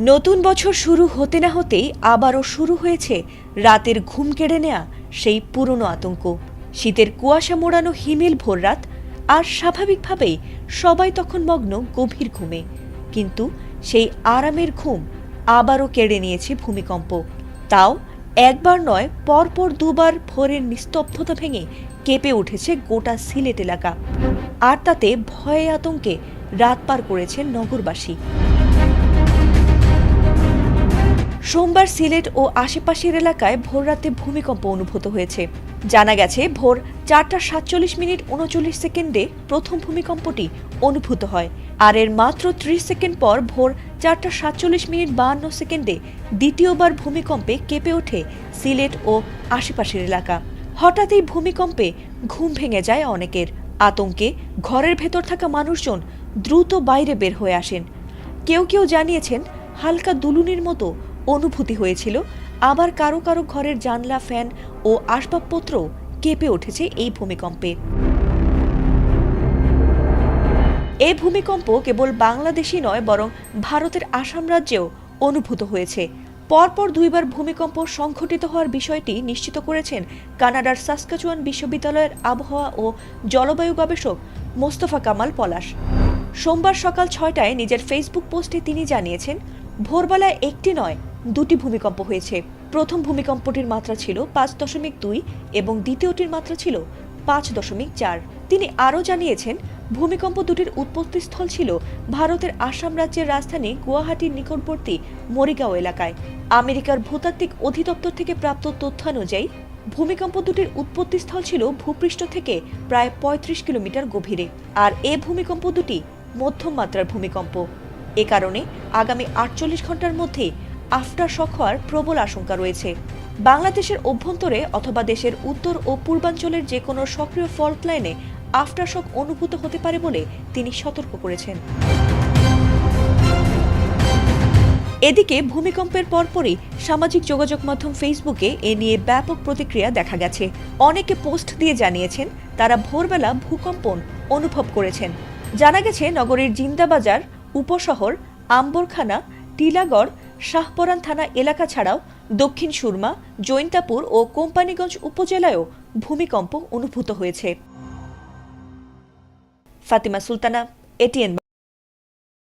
নতুন বছর শুরু হতে না হতেই আবারও শুরু হয়েছে রাতের ঘুম কেড়ে নেয়া সেই পুরনো আতঙ্ক। শীতের কুয়াশা মোড়ানো হিমেল ভোররাত, আর স্বাভাবিকভাবেই সবাই তখন মগ্ন গভীর ঘুমে। কিন্তু সেই আরামের ঘুম আবারও কেড়ে নিয়েছে ভূমিকম্প। তাও একবার নয়, পরপর দুবার ভোরের নিস্তব্ধতা ভেঙে কেঁপে উঠেছে গোটা সিলেট এলাকা। আর তাতে ভয়ে আতঙ্কে রাত পার করেছে নগরবাসী। সোমবার সিলেট ও আশেপাশের এলাকায় ভোররাতে ভূমিকম্প অনুভূত হয়েছে। জানা গেছে, ভোর 4:47:39 প্রথম ভূমিকম্পটি অনুভূত হয়, আর এর মাত্র 30 সেকেন্ড পর ভোর 4:47:52 দ্বিতীয়বার ভূমিকম্পে কেঁপে ওঠে সিলেট ও আশেপাশের এলাকা। হঠাৎ এই ভূমিকম্পে ঘুম ভেঙে যায় অনেকের। আতঙ্কে ঘরের ভেতর থাকা মানুষজন দ্রুত বাইরে বের হয়ে আসেন। কেউ কেউ জানিয়েছেন হালকা দুলুনির মতো অনুভূতি হয়েছিল, আবার কারো কারো ঘরের জানলা, ফ্যান ও আসবাবপত্র কেঁপে উঠেছে এই ভূমিকম্পে। এই ভূমিকম্প কেবল বাংলাদেশই নয়, বরং ভারতের আসাম রাজ্যেও অনুভূত হয়েছে। পরপর দুইবার ভূমিকম্প সংঘটিত হওয়ার বিষয়টি নিশ্চিত করেছেন কানাডার সাসকাচুয়ান বিশ্ববিদ্যালয়ের আবহাওয়া ও জলবায়ু গবেষক মোস্তফা কামাল পলাশ। সোমবার সকাল 6টায় নিজের ফেসবুক পোস্টে তিনি জানিয়েছেন, ভোরবেলায় একটি নয়, দুটি ভূমিকম্প হয়েছে। প্রথম ভূমিকম্পটির মাত্রা ছিল 5.2 এবং দ্বিতীয়টির মাত্রা ছিল 5.4। তিনি আরও জানিয়েছেন, ভূমিকম্প দুটির উৎপত্তিস্থল ছিল ভারতের আসাম রাজ্যের রাজধানী গুয়াহাটির নিকটবর্তী মরিগাঁও এলাকায়। আমেরিকার ভূতাত্ত্বিক অধিদপ্তর থেকে প্রাপ্ত তথ্যানুযায়ী ভূমিকম্প দুটির উৎপত্তিস্থল ছিল ভূপৃষ্ঠ থেকে প্রায় 35 কিলোমিটার গভীরে, আর এ ভূমিকম্প দুটি মধ্যম মাত্রার ভূমিকম্প। এ কারণে আগামী 48 ঘন্টার মধ্যে আফটার শক হওয়ার প্রবল আশঙ্কা রয়েছে। বাংলাদেশের অভ্যন্তরে অথবা দেশের উত্তর ও পূর্বাঞ্চলের যে কোনো সক্রিয় ফল্ট লাইনে আফটার শক অনুভূত হতে পারে বলে তিনি সতর্ক করেছেন। এদিকে ভূমিকম্পের পরপরই সামাজিক যোগাযোগ মাধ্যম ফেসবুকে এ নিয়ে ব্যাপক প্রতিক্রিয়া দেখা গেছে। অনেকে পোস্ট দিয়ে জানিয়েছেন তারা ভোরবেলা ভূকম্পন অনুভব করেছেন। জানা গেছে, নগরীর জিন্দাবাজার উপশহর, আম্বরখানা, টিলাগড়, শাহপরান থানা এলাকা ছাড়াও দক্ষিণ সুরমা, জৈন্তাপুর ও কোম্পানিগঞ্জ উপজেলায়ও ভূমিকম্প অনুভূত হয়েছে। ফাতিমা সুলতানা, এটিএন।